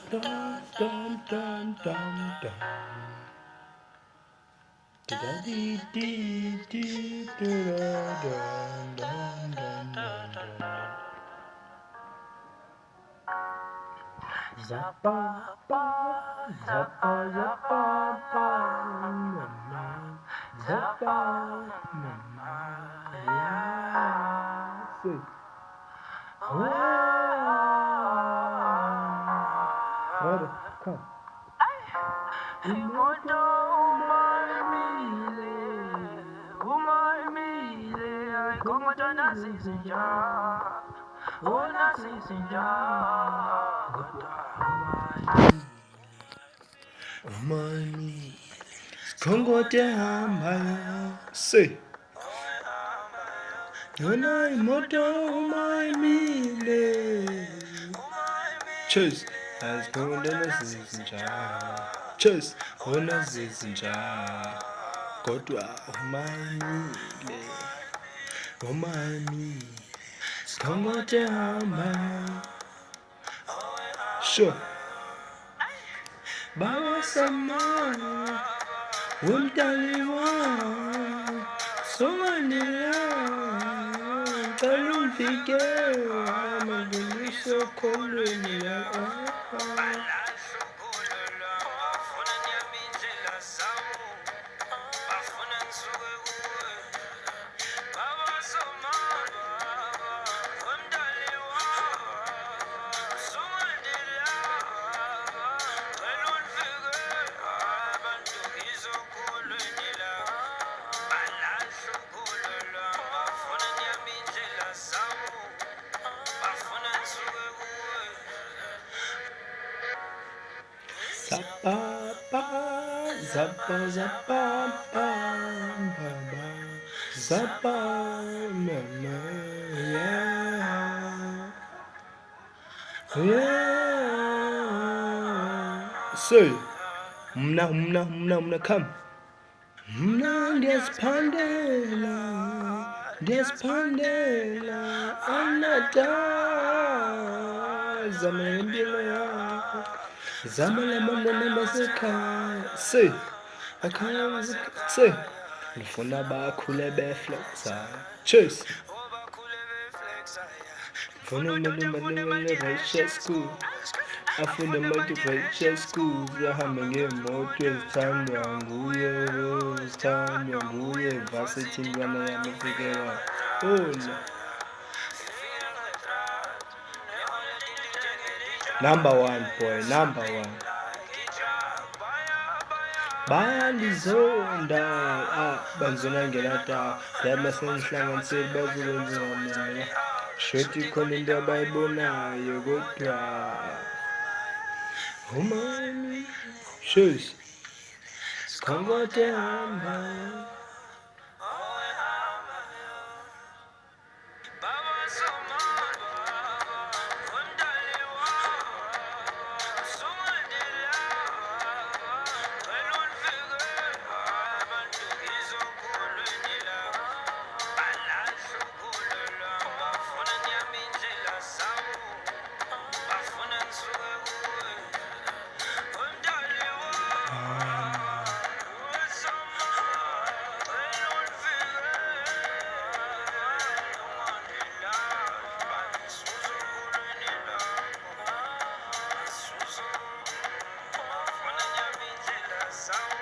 Dum dum dum dum dum. Da dee dee dee da dum dum dum dum dum. Zappa ba, zappa zappa ba, mama, zappa mama, yeah. Say, what? Come. Imoto umamile, umamile, komoto nasisinja, nasisinja, umamile, kongote hambaya, say. Yona imoto umamile, chase, as kongote nasisinja, chase, nasisinja. Kodwa umamile, umamile, sikhongote hamba. Sure. Baba sama, umdali wami, somanila, kalufike, amaduluso kolonila. Zappa ba, zappa zappa ba, ba ba, zappa mama, yeah, yeah. Say, mna, come. Mna Despandela, anata, zamembila, zamala mandana baseka. Say, akaya say, ngifuna bakhule beflexa. Chase. Ngifuna motivation school. Afunda motivation schools ahambe ngemoto ezithandwa nguye varsity intwana yami efikela ona number 1 boy number 1 bayalizonda banzona ngelata yamasengihlanganiseli bazokwenzengamina shoti khona into abayibonayo kodwa umami shoes sikhongote hamba sound